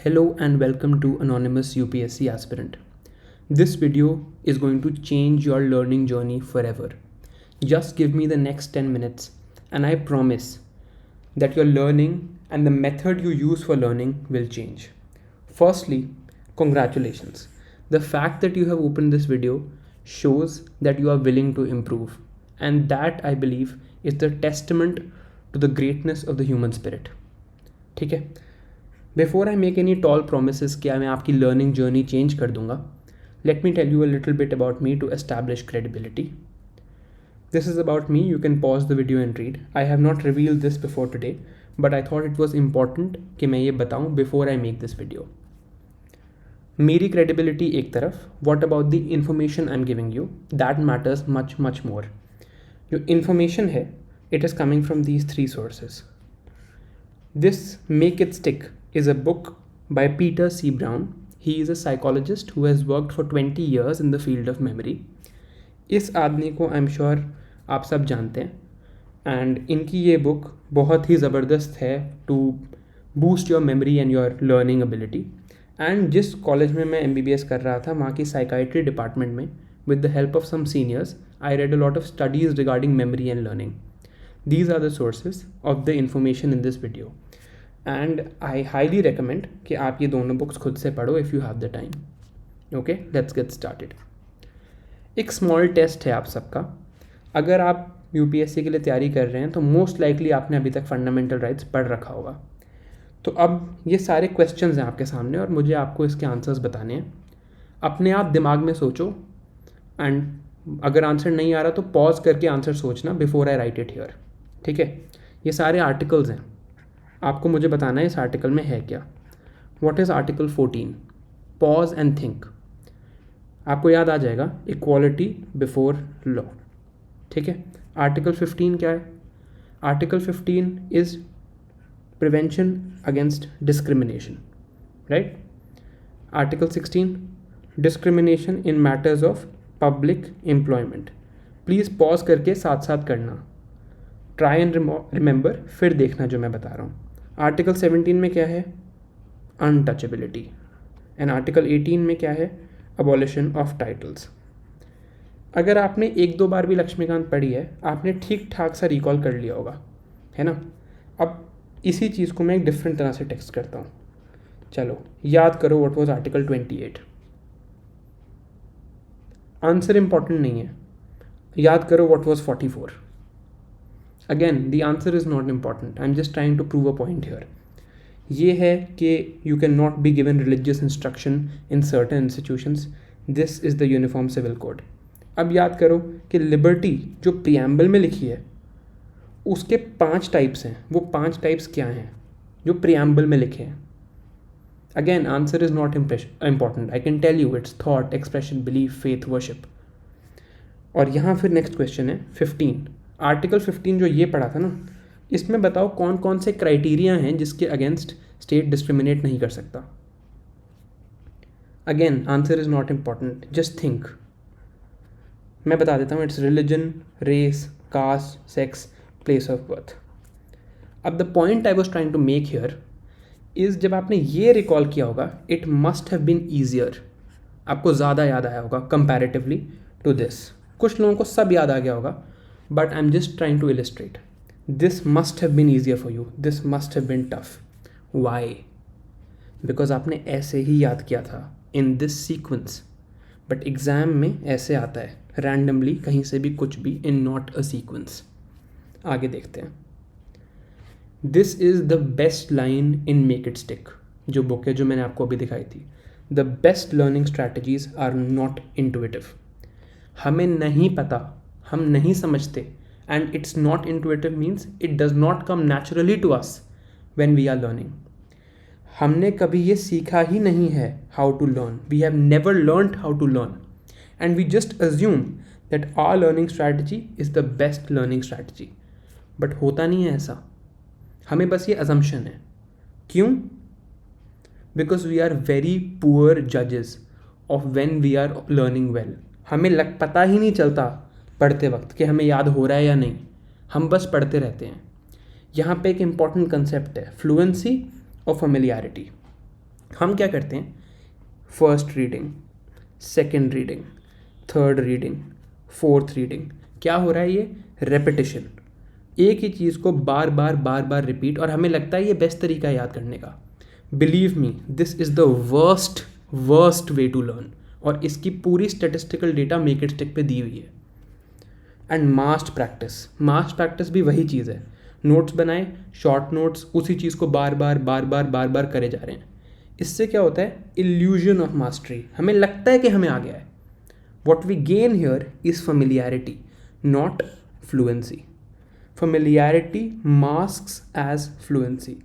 Hello and welcome to Anonymous UPSC Aspirant. This video is going to change your learning journey forever. Just give me the next 10 minutes and I promise that your learning and the method you use for learning will change. Firstly, congratulations. The fact that you have opened this video shows that you are willing to improve, and that I believe is the testament to the greatness of the human spirit. ठीक है? Before I make any tall promises कि मैं आपकी learning journey change कर दूंगा, let me tell you a little bit about me to establish credibility. This is about me. You can pause the video and read. I have not revealed this before today, but I thought it was important कि मैं ये बताऊं before I make this video. मेरी credibility एक तरफ, what about the information I'm giving you? That matters much more. जो information है, it is coming from these three sources. This Make It Stick is a book by Peter C. Brown. He is a psychologist who has worked for 20 years in the field of memory. इस आदमी को I'm sure आप सब जानते हैं, and इनकी ये book बहुत ही ज़बरदस्त है to boost your memory and your learning ability. And जिस कॉलेज में मैं MBBS कर रहा था, वहाँ की साइकाइट्री डिपार्टमेंट में, with the help of some seniors, I read a lot of studies regarding memory and learning. These are the sources of the information in this video. And I highly recommend कि आप ये दोनों books खुद से पढ़ो if you have the time. Okay, let's get started. एक small test है आप सबका. अगर आप UPSC के लिए तैयारी कर रहे हैं तो मोस्ट लाइकली आपने अभी तक फंडामेंटल राइट्स पढ़ रखा होगा. तो अब ये सारे क्वेश्चंस हैं आपके सामने और मुझे आपको इसके आंसर्स बताने हैं. अपने आप दिमाग में सोचो, एंड अगर आंसर नहीं आ रहा तो पॉज करके आंसर सोचना before I right it here. ठीक है? ये सारे आर्टिकल्स हैं, आपको मुझे बताना है इस आर्टिकल में है क्या. What is article 14? Pause and think. आपको याद आ जाएगा, इक्वालिटी बिफोर लॉ. ठीक है? आर्टिकल 15 क्या है? Article 15 is prevention against discrimination, right? Article 16 discrimination in matters of public employment. Please pause करके साथ साथ करना, ट्राई एंड रिमेंबर, फिर देखना जो मैं बता रहा हूँ. आर्टिकल 17 में क्या है? अनटचेबिलिटी. एंड आर्टिकल 18 में क्या है? Abolition of titles. अगर आपने एक दो बार भी लक्ष्मीकांत पढ़ी है, आपने ठीक ठाक सा रिकॉल कर लिया होगा, है ना? अब इसी चीज़ को मैं एक डिफरेंट तरह से टेक्स्ट करता हूँ. चलो याद करो, what was article 28. Answer important नहीं है, याद करो what was 44. Again the answer is not important, I am just trying to prove a point here. ये है कि you can not be given religious instruction in certain institutions. This is the uniform civil code. अब याद करो कि liberty जो preamble में लिखी है उसके 5 टाइप्स हैं. वो 5 टाइप्स क्या हैं जो प्रियम्बल में लिखे हैं? Again answer is not important, I can tell you its thought, expression, belief, faith, worship. और यहाँ फिर नेक्स्ट क्वेश्चन है 15. आर्टिकल 15 जो ये पढ़ा था ना, इसमें बताओ कौन कौन से क्राइटेरिया हैं जिसके अगेंस्ट स्टेट डिस्क्रिमिनेट नहीं कर सकता. Again answer is not important, just think. मैं बता देता हूँ, it's religion, race, caste, sex, place of birth. अब the point I was trying to make here is, जब आपने ये रिकॉल किया होगा, it must have been easier. आपको ज़्यादा याद आया होगा कंपैरेटिवली टू दिस. कुछ लोगों को सब याद आ गया होगा, but I am just trying to illustrate. This must have been easier for you, this must have been tough. Why? Because आपने ऐसे ही याद किया था in this sequence, but exam में ऐसे आता है रैंडमली, कहीं से भी कुछ भी, इन नॉट अ सीक्वेंस. आगे देखते हैं. This is the best line in make it stick, जो बुक है जो मैंने आपको अभी दिखाई थी. The best learning strategies are not intuitive. हमें नहीं पता, हम नहीं समझते, and it's not intuitive means it does not come naturally to us when we are learning. हमने कभी ये सीखा ही नहीं है how to learn. We have never learned how to learn, and we just assume that our learning strategy is the best learning strategy. But होता नहीं है ऐसा. हमें बस ये अजम्पशन है. क्यों? Because we are very poor जजेस of when we are learning well. हमें पता ही नहीं चलता पढ़ते वक्त कि हमें याद हो रहा है या नहीं, हम बस पढ़ते रहते हैं. यहाँ पे एक इम्पॉर्टेंट कंसेप्ट है, फ्लुएंसी और फेमिलियरिटी. हम क्या करते हैं, first reading, second reading, third reading, fourth reading, क्या हो रहा है, ये रेपिटिशन, एक ही चीज़ को बार बार बार बार रिपीट, और हमें लगता है ये बेस्ट तरीका है याद करने का। Believe me, this is the worst worst way to learn, और इसकी पूरी statistical data make it stick पे दी हुई है। एंड मास्ट प्रैक्टिस भी वही चीज़ है, नोट्स बनाए, शॉर्ट नोट्स, उसी चीज़ को बार बार बार बार बार बार करे जा रहे हैं। इससे क्या होता है, इल्यूजन ऑफ मास्टरी, हमें लगता है कि हमें आ गया है। What we gain here is familiarity, not fluency. Familiarity masks as fluency.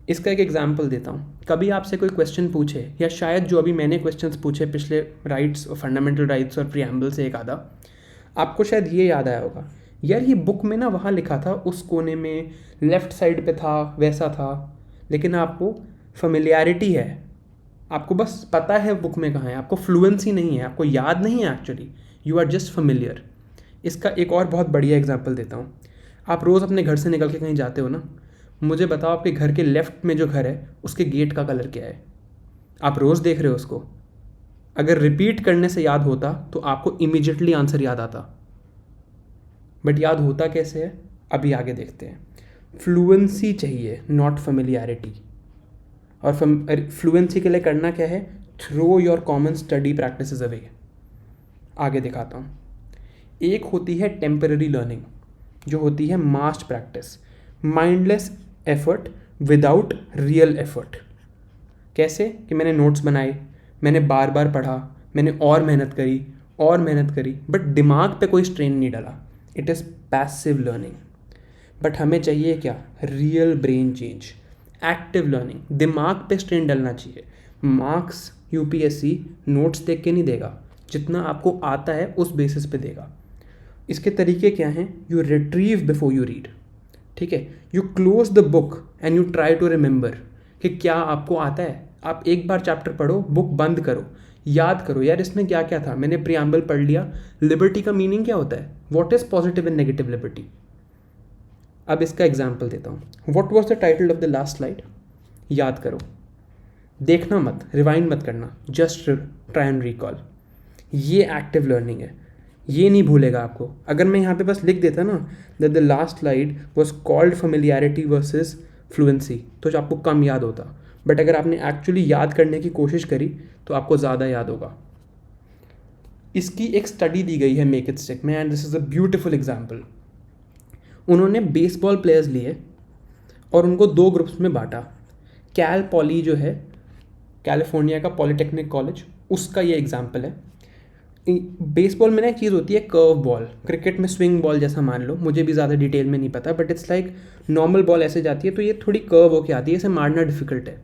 इसका एक एग्जाम्पल देता हूँ। कभी आपसे कोई क्वेश्चन पूछे, या शायद जो अभी मैंने क्वेश्चंस पूछे पिछले राइट्स और फंडामेंटल राइट्स और प्रियम्बल से एक आधा, आपको शायद ये याद आया होगा, यार ये बुक में ना वहाँ लिखा था उस कोने में लेफ़्ट साइड पे था, वैसा था, लेकिन आपको फेमिलियरिटी है, आपको बस पता है बुक में कहाँ है, आपको फ्लुएंसी नहीं है, आपको याद नहीं है actually, you are just familiar. इसका एक और बहुत बढ़िया एग्जाम्पल देता हूँ। आप रोज़ अपने घर से निकल के कहीं जाते हो ना, मुझे बताओ आपके घर के लेफ़्ट में जो घर है उसके गेट का कलर क्या है? आप रोज़ देख रहे हो उसको, अगर रिपीट करने से याद होता तो आपको इमीडिएटली आंसर याद आता, बट याद होता कैसे है, अभी आगे देखते हैं। फ्लुएंसी चाहिए, नॉट फेमिलियरिटी। और फ्लुएंसी के लिए करना क्या है, throw your common study practices away. आगे दिखाता हूँ। एक होती है टेम्पररी लर्निंग, जो होती है massed practice, mindless effort without real effort. कैसे कि मैंने नोट्स बनाए, मैंने बार बार पढ़ा, मैंने और मेहनत करी, बट दिमाग पे कोई स्ट्रेन नहीं डाला। It is passive learning. But हमें चाहिए क्या, real brain change, active learning, दिमाग पे स्ट्रेन डालना चाहिए। मार्क्स यूपीएससी नोट्स देख के नहीं देगा, जितना आपको आता है उस बेसिस पे देगा। इसके तरीके क्या हैं, you retrieve before you read, ठीक है, you close the book and you try to remember कि क्या आपको आता है। आप एक बार चैप्टर पढ़ो, बुक बंद करो, याद करो यार इसमें क्या क्या था, मैंने प्रियम्बल पढ़ लिया, लिबर्टी का मीनिंग क्या होता है, what is positive and negative liberty. अब इसका एग्जाम्पल देता हूँ। What was the title of the last slide, याद करो, देखना मत, रिवाइंड मत करना, जस्ट ट्राई एंड रिकॉल। ये एक्टिव लर्निंग है, ये नहीं भूलेगा आपको। अगर मैं यहाँ पे बस लिख देता ना that the last slide was called familiarity versus fluency, तो आपको कम याद होता, बट अगर आपने एक्चुअली याद करने की कोशिश करी तो आपको ज़्यादा याद होगा। इसकी एक स्टडी दी गई है मेक इट स्टिक में, and this is a beautiful example. उन्होंने बेसबॉल प्लेयर्स लिए और उनको दो ग्रुप्स में बांटा। कैल पॉली जो है कैलिफोर्निया का पॉलिटेक्निक कॉलेज, उसका ये एग्जाम्पल है। बेसबॉल में ना एक चीज़ होती है कर्व बॉल, क्रिकेट में स्विंग बॉल जैसा मान लो, मुझे भी ज़्यादा डिटेल में नहीं पता, but it's like normal ball ऐसे जाती है, तो ये थोड़ी कर्व होके आती है, इसे मारना डिफिकल्ट है।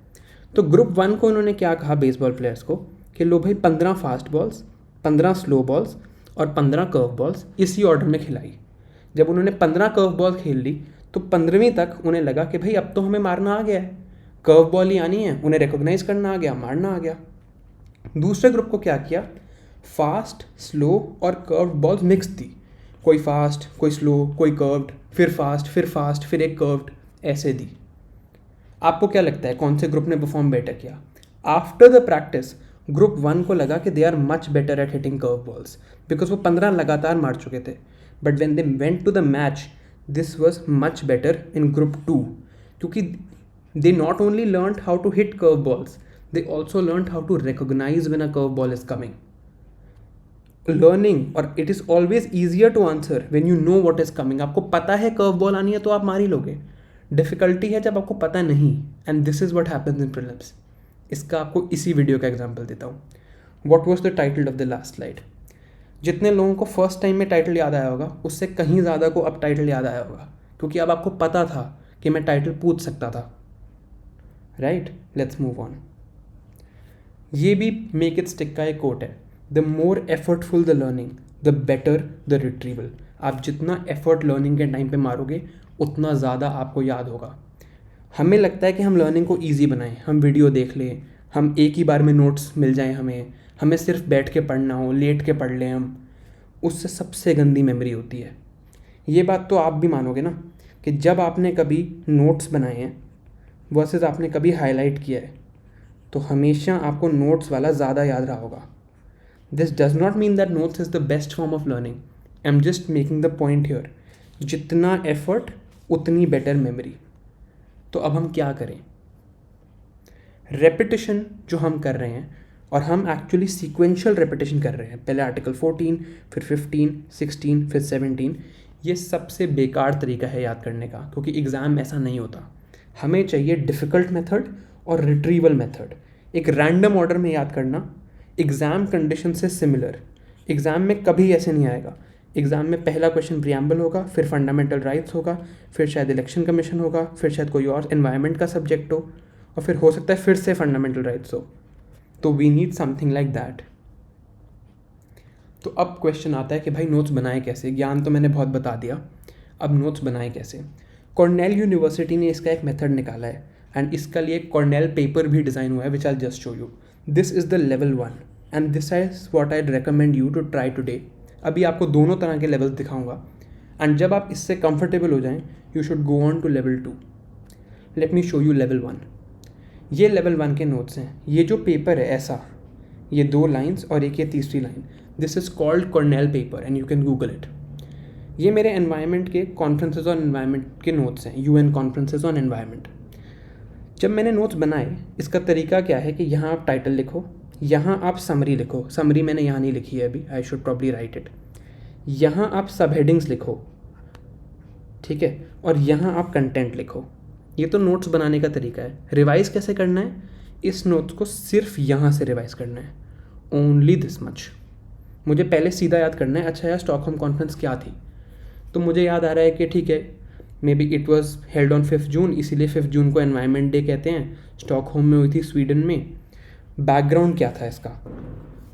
तो ग्रुप 1 को उन्होंने क्या कहा बेसबॉल प्लेयर्स को कि लो भाई 15 फास्ट बॉल्स, 15 स्लो बॉल्स और 15 कर्व बॉल्स इसी ऑर्डर में खिलाई। जब उन्होंने 15 कर्व बॉल खेल ली तो 15वीं तक उन्हें लगा कि भाई अब तो हमें मारना आ गया है, कर्व बॉल ही आनी है, उन्हें रिकॉग्नाइज करना आ गया, मारना आ गया। दूसरे ग्रुप को क्या किया, फास्ट, स्लो और कर्व्ड बॉल्स मिक्स दी, कोई फास्ट, कोई स्लो, कोई कर्व्ड, फिर फास्ट, फिर एक कर्व्ड, ऐसे दी। आपको क्या लगता है कौन से ग्रुप ने परफॉर्म बेटर किया? आफ्टर द प्रैक्टिस ग्रुप 1 को लगा कि they are much better at hitting curve balls, because वो 15 लगातार मार चुके थे। But when they went to the match this was much better in group 2, क्योंकि they not only learn how to hit curve balls, they also learned how to recognize when a curveball is coming. Learning, और it is always easier to answer when you know what is coming. आपको पता है curveball आनी है तो आप मार ही लोगे। डिफ़िकल्टी है जब आपको पता नहीं, and this is what happens in prelims. इसका आपको इसी वीडियो का एग्जाम्पल देता हूँ। What was the title of the last slide? जितने लोगों को फर्स्ट टाइम में टाइटल याद आया होगा उससे कहीं ज़्यादा को अब टाइटल याद आया होगा, क्योंकि अब आपको पता था कि मैं टाइटल पूछ सकता था। Right, let's move on. ये भी मेक इट स्टिक का एक कोट है, the more effortful the learning the better the retrieval. आप जितना एफर्ट लर्निंग के टाइम पे मारोगे उतना ज़्यादा आपको याद होगा। हमें लगता है कि हम लर्निंग को ईजी बनाएं, हम वीडियो देख लें, हम एक ही बार में नोट्स मिल जाएं, हमें सिर्फ बैठ के पढ़ना हो, लेट के पढ़ लें हम, उससे सबसे गंदी मेमोरी होती है। ये बात तो आप भी मानोगे ना कि जब आपने कभी नोट्स बनाए हैं वर्सेस आपने कभी हाईलाइट किया है, तो हमेशा आपको नोट्स वाला ज़्यादा याद रहा होगा. This does not mean that notes is the best form of learning. I am just making the point here. जितना एफर्ट उतनी बेटर मेमोरी. तो अब हम क्या करें? रेपिटेशन जो हम कर रहे हैं, और हम एक्चुअली सीक्वेंशियल रेपिटेशन कर रहे हैं. पहले आर्टिकल 14, फिर 15, 16, फिर 17. ये सबसे बेकार तरीका है याद करने का, क्योंकि एग्ज़ाम ऐसा नहीं होता. हमें चाहिए डिफ़िकल्ट मेथड और रिट्रीवल मेथड. एक रैंडम ऑर्डर में याद करना एग्ज़ाम कंडीशन से सिमिलर. एग्ज़ाम में कभी ऐसे नहीं आएगा. एग्ज़ाम में पहला क्वेश्चन प्रियम्बल होगा, फिर फंडामेंटल राइट्स होगा, फिर शायद इलेक्शन कमीशन होगा, फिर शायद कोई और एनवायरनमेंट का सब्जेक्ट हो, और फिर हो सकता है फिर से फंडामेंटल राइट्स हो. तो we need something like that. तो अब क्वेश्चन आता है कि भाई नोट्स बनाए कैसे. ज्ञान तो मैंने बहुत बता दिया, अब नोट्स बनाए कैसे. कॉर्नेल यूनिवर्सिटी ने इसका एक मेथड निकाला है, एंड इसका लिए कॉर्नेल पेपर भी डिज़ाइन हुआ है, which I just show you. This is the level 1 and this is what I recommend you to try today. अभी आपको दोनों तरह के लेवल्स दिखाऊंगा, एंड जब आप इससे कंफर्टेबल हो जाएं you should go on to level 2. Let me show you level 1. ये लेवल 1 के नोट्स हैं. ये जो पेपर है ऐसा, ये 2 लाइन्स और एक ये तीसरी line, this is called Cornell paper and you can Google it. ये मेरे एनवायरनमेंट के कॉन्फ्रेंसेज ऑन एनवायरनमेंट के नोट्स हैं, UN कॉन्फ्रेंसेज ऑन एनवायरनमेंट. जब मैंने नोट्स बनाए, इसका तरीका क्या है कि यहाँ आप टाइटल लिखो, यहाँ आप समरी लिखो. समरी मैंने यहाँ नहीं लिखी है अभी, I should probably right it. यहाँ आप सब हेडिंग्स लिखो, ठीक है, और यहाँ आप कंटेंट लिखो. ये तो नोट्स बनाने का तरीका है. रिवाइज कैसे करना है? इस नोट्स को सिर्फ यहाँ से रिवाइज करना है, ओनली दिस मच. मुझे पहले सीधा याद करना है, अच्छा यार स्टॉकहोम कॉन्फ्रेंस क्या थी. तो मुझे याद आ रहा है कि ठीक है, may be it was held on 5 जून, इसीलिए 5 जून को एनवायरनमेंट डे कहते हैं. स्टॉकहोम में हुई थी, स्वीडन में. बैकग्राउंड क्या था इसका,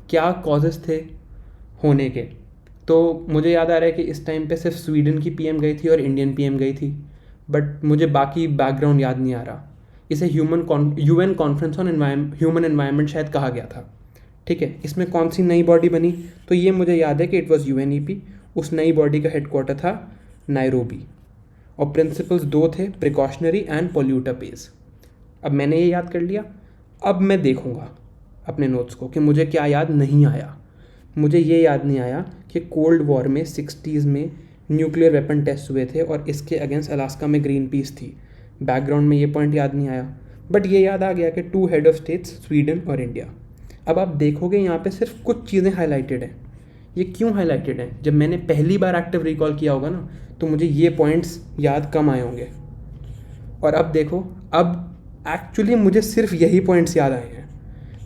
क्या कॉजेज़ थे होने के. तो मुझे याद आ रहा है कि इस टाइम पे सिर्फ स्वीडन की PM गई थी और इंडियन PM गई थी, बट मुझे बाकी बैकग्राउंड याद नहीं आ रहा. इसे UN conference on human environment शायद कहा गया था, ठीक है. इसमें कौन सी नई बॉडी बनी, तो ये मुझे याद है कि इट वॉज UNEP. उस नई बॉडी का हेडक्वार्टर था नायरोबी, और प्रिंसिपल्स 2 थे, प्रिकॉशनरी एंड पोल्यूटर पेज. अब मैंने ये याद कर लिया. अब मैं देखूंगा अपने नोट्स को कि मुझे क्या याद नहीं आया. मुझे ये याद नहीं आया कि कोल्ड वॉर में 60s में न्यूक्लियर वेपन टेस्ट हुए थे और इसके अगेंस्ट अलास्का में ग्रीन पीस थी. बैकग्राउंड में ये पॉइंट याद नहीं आया, बट ये याद आ गया कि 2 हेड ऑफ स्टेट्स, स्वीडन और इंडिया. अब आप देखोगे यहाँ पे सिर्फ कुछ चीज़ें हाईलाइटेड हैं. ये क्यों हाईलाइटेड हैं? जब मैंने पहली बार एक्टिव रिकॉल किया होगा ना, तो मुझे ये पॉइंट्स याद कम आए होंगे. और अब देखो, अब एक्चुअली मुझे सिर्फ यही पॉइंट्स याद आए हैं,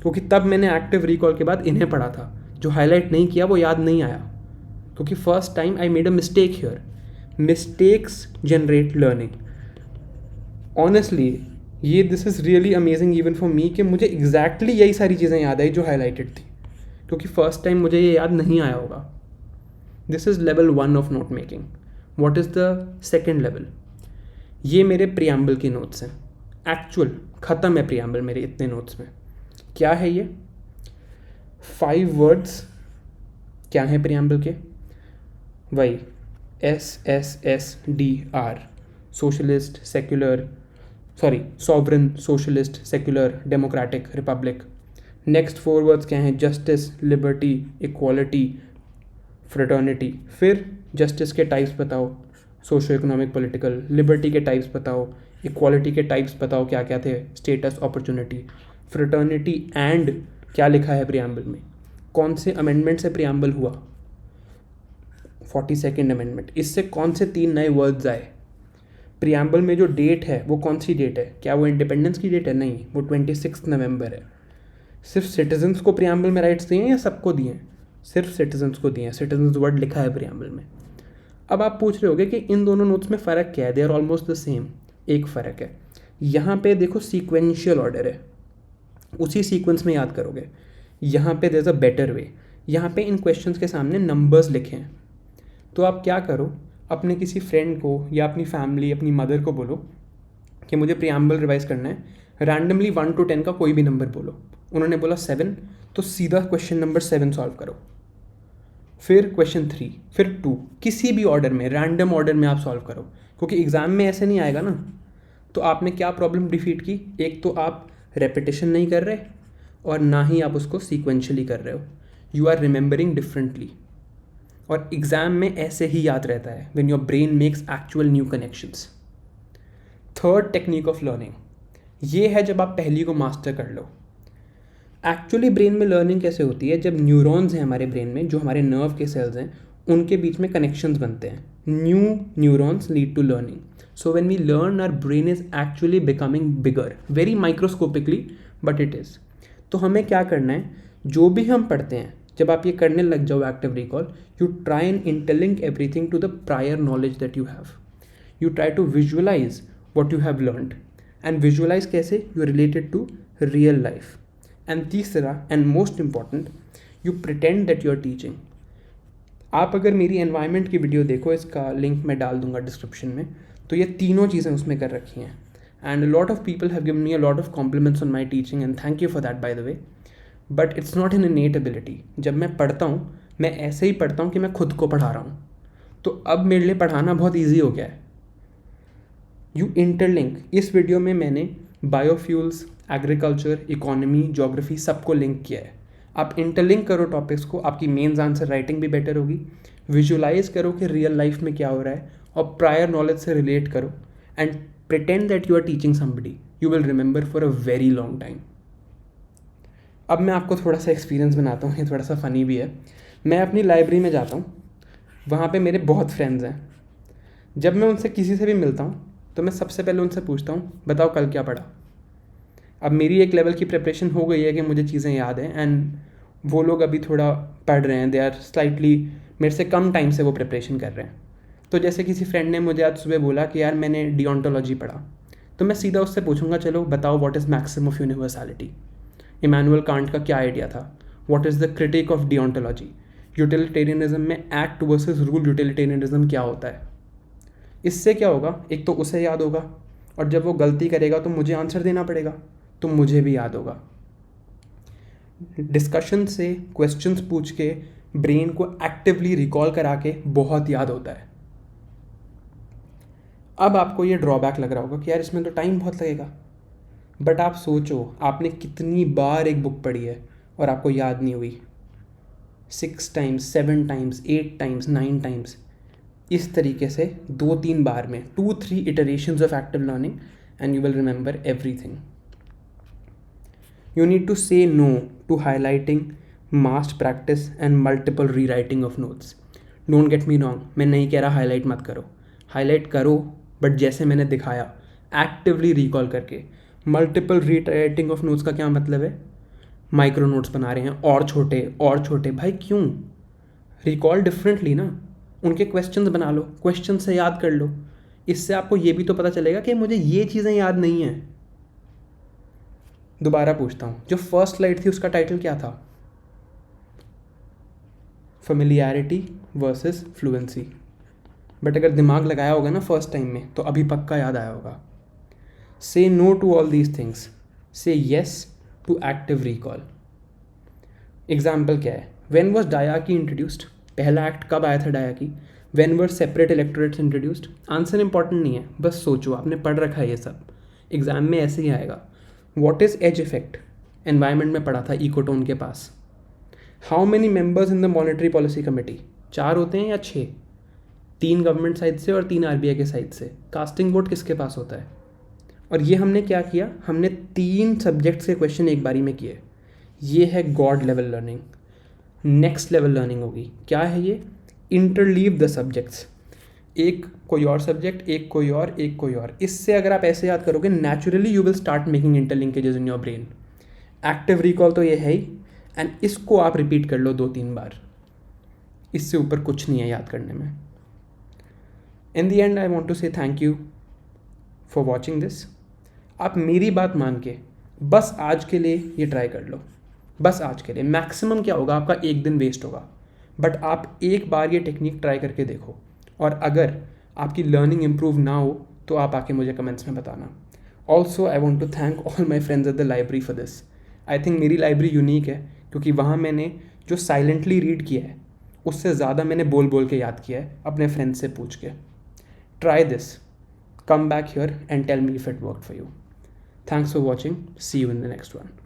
क्योंकि तब मैंने एक्टिव रिकॉल के बाद इन्हें पढ़ा था. जो हाईलाइट नहीं किया वो याद नहीं आया, क्योंकि first time I made a mistake here. Mistakes generate learning. Honestly ये this is really amazing even for me कि मुझे एग्जैक्टली यही सारी चीज़ें याद आई जो हाईलाइटेड थी, क्योंकि फर्स्ट टाइम मुझे ये याद नहीं आया होगा. This is level 1 of note making. What is the second level? ये मेरे प्रियम्बल के नोट्स हैं. एक्चुअल ख़त्म है प्रियम्बल मेरे इतने नोट्स में. क्या है ये? 5 वर्ड्स. क्या है प्रियम्बल के? वही SSSDR, socialist, secular, sovereign, socialist, secular, democratic, Republic. Next 4 words क्या हैं? Justice, liberty, equality, fraternity. फिर जस्टिस के टाइप्स बताओ, सोशो इकोनॉमिक, पॉलिटिकल. लिबर्टी के टाइप्स बताओ, इक्वालिटी के टाइप्स बताओ क्या क्या थे, स्टेटस, अपॉर्चुनिटी. फ्रेटर्निटी एंड क्या लिखा है प्रियम्बल में, कौन से अमेंडमेंट से प्रियम्बल हुआ, 42nd अमेंडमेंट. इससे कौन से 3 नए वर्ड्स आए. प्रियम्बल में जो डेट है वो कौन सी डेट है? क्या वो इंडिपेंडेंस की डेट है? नहीं, वो 26 नवंबर है. सिर्फ सिटीजन्स को प्रियम्बल में राइट्स दिए हैं या सबको दिए हैं? सिर्फ सिटीजन्स को दिए हैं. सिटीजन्स वर्ड लिखा है प्रियम्बल में. अब आप पूछ रहे होगे कि इन दोनों नोट्स में फ़र्क क्या है. They are almost the same. एक फ़र्क है, यहाँ पे देखो सीक्वेंशियल ऑर्डर है, उसी सीक्वेंस में याद करोगे. यहाँ पे there is a better way. यहाँ पे इन क्वेश्चंस के सामने नंबर्स लिखे हैं. तो आप क्या करो, अपने किसी फ्रेंड को या अपनी फैमिली, अपनी मदर को बोलो कि मुझे प्रियम्बल रिवाइज करना है. रैंडमली 1 to 10 का कोई भी नंबर बोलो. उन्होंने बोला 7, तो सीधा क्वेश्चन नंबर 7 सॉल्व करो. फिर क्वेश्चन 3, फिर 2, किसी भी ऑर्डर में, रैंडम ऑर्डर में आप सॉल्व करो, क्योंकि एग्ज़ाम में ऐसे नहीं आएगा ना. तो आपने क्या प्रॉब्लम डिफीट की? एक तो आप रेपिटेशन नहीं कर रहे और ना ही आप उसको सीक्वेंशली कर रहे हो. You are remembering differently. और एग्ज़ाम में ऐसे ही याद रहता है when your brain makes actual new connections. Third technique of learning ये है जब आप पहली को मास्टर कर लो. एक्चुअली ब्रेन में लर्निंग कैसे होती है? जब न्यूरॉन्स हैं हमारे ब्रेन में, जो हमारे नर्व के सेल्स हैं, उनके बीच में कनेक्शंस बनते हैं. New neurons lead to learning. So when we learn our brain is actually becoming bigger, very microscopically, but it is. तो हमें क्या करना है? जो भी हम पढ़ते हैं, जब आप ये करने लग जाओ active recall, you try and interlink everything to the prior knowledge that you have. You try to visualise what you have learned. And visualise कैसे? You related to real life. And तीसरा and most important, you pretend that you are teaching. आप अगर मेरी environment की video देखो, इसका link मैं डाल दूंगा डिस्क्रिप्शन में, तो ये तीनों चीज़ें उसमें कर रखी हैं. And lot of people have given me a lot of compliments on my teaching and thank you for that by the way. But it's not an innate ability. जब मैं पढ़ता हूँ, मैं ऐसे ही पढ़ता हूँ कि मैं खुद को पढ़ा रहा हूँ. तो अब मेरे लिए पढ़ाना बहुत ईजी हो गया है. You interlink. इस वीडियो में मैंने बायोफ्यूल्स, एग्रीकल्चर, इकोनॉमी, ज्योग्राफी सबको लिंक किया है. आप इंटरलिंक करो टॉपिक्स को, आपकी मेंस आंसर राइटिंग भी बेटर होगी. विजुलाइज करो कि रियल लाइफ में क्या हो रहा है और प्रायर नॉलेज से रिलेट करो. And pretend that you are teaching somebody. You will remember for a very long time. अब मैं आपको थोड़ा सा एक्सपीरियंस बनाता हूँ, ये थोड़ा सा फ़नी भी है. मैं अपनी लाइब्रेरी में जाता हूँ, वहाँ पे मेरे बहुत फ्रेंड्स हैं. जब मैं उनसे किसी से भी मिलता हूँ तो मैं सबसे पहले उनसे पूछता हूँ, बताओ कल क्या पढ़ा. अब मेरी एक लेवल की प्रिपरेशन हो गई है कि मुझे चीज़ें याद हैं, एंड वो लोग अभी थोड़ा पढ़ रहे हैं. दे आर स्लाइटली मेरे से कम टाइम से वो प्रिपरेशन कर रहे हैं. तो जैसे किसी फ्रेंड ने मुझे आज सुबह बोला कि यार मैंने डिओंटोलॉजी पढ़ा, तो मैं सीधा उससे पूछूंगा, चलो बताओ what is maxim of universality. Immanuel Kant का क्या आइडिया था? What is the critique of deontology? Utilitarianism में एक्ट वर्सेस रूल यूटिलिटेरियनिज्म क्या होता है? इससे क्या होगा? एक तो उसे याद होगा, और जब वो गलती करेगा तो मुझे आंसर देना पड़ेगा, तो मुझे भी याद होगा. डिस्कशन से, क्वेश्चंस पूछ के, ब्रेन को एक्टिवली रिकॉल करा के बहुत याद होता है. अब आपको ये ड्रॉबैक लग रहा होगा कि यार इसमें तो टाइम बहुत लगेगा. बट आप सोचो, आपने कितनी बार एक बुक पढ़ी है और आपको याद नहीं हुई? 6 टाइम्स, 7 टाइम्स, 8 टाइम्स, 9 टाइम्स. इस तरीके से 2-3 बार में 2-3 iterations of active learning and you will remember everything. You need to say no to highlighting, mass practice and multiple rewriting of notes. Don't get me wrong, मैं नहीं कह रहा highlight मत करो. हाईलाइट करो, बट जैसे मैंने दिखाया, एक्टिवली रिकॉल करके. मल्टीपल रीराइटिंग ऑफ नोट्स का क्या मतलब है? माइक्रो नोट्स बना रहे हैं, और छोटे और छोटे. भाई क्यों? रिकॉल डिफरेंटली ना. उनके क्वेश्चंस बना लो, क्वेश्चन से याद कर लो. इससे आपको ये भी तो पता चलेगा कि मुझे ये चीज़ें याद नहीं हैं. दोबारा पूछता हूँ, जो फर्स्ट स्लाइड थी उसका टाइटल क्या था? Familiarity versus fluency. बट अगर दिमाग लगाया होगा ना फर्स्ट टाइम में, तो अभी पक्का याद आया होगा. Say no to all these things. Say yes to active recall. Example क्या है? व्हेन वाज डायाकी इंट्रोड्यूस्ड? पहला एक्ट कब आया था डायाकी? When were separate electorates introduced? Answer important नहीं है, बस सोचो, आपने पढ़ रखा है ये सब, एग्जाम में ऐसे ही आएगा. What is edge effect? Environment में पढ़ा था इकोटोन के पास. How many members in the monetary policy committee? 4 होते हैं या 6? 3 गवर्नमेंट साइड से और 3 आरबीआई के साइड से. कास्टिंग वोट किसके पास होता है? और ये हमने क्या किया? हमने 3 सब्जेक्ट्स के क्वेश्चन एक बारी में किए. ये है God level learning. Next level learning होगी. क्या है ये? Interleave the subjects. एक कोई और सब्जेक्ट, एक कोई और, एक कोई और. इससे अगर आप ऐसे याद करोगे, naturally you will start making interlinkages in your brain. Active recall तो ये है ही, एंड इसको आप रिपीट कर लो 2-3 बार. इससे ऊपर कुछ नहीं है याद करने में. In the end I want to say thank you for watching this. आप मेरी बात मान के बस आज के लिए ये ट्राई कर लो. बस आज के लिए. मैक्सिमम क्या होगा? आपका एक दिन वेस्ट होगा. बट आप एक बार ये टेक्निक ट्राई करके देखो, और अगर आपकी लर्निंग इम्प्रूव ना हो तो आप आके मुझे कमेंट्स में बताना. Also I want to thank all my friends at the library for this. I think मेरी लाइब्रेरी यूनिक है, क्योंकि वहाँ मैंने जो साइलेंटली रीड किया है उससे ज़्यादा मैंने बोल बोल के याद किया है, अपने फ्रेंड्स से पूछ के. Try this. Come back here and tell me if it work for you. Thanks for watching. See you in the next one.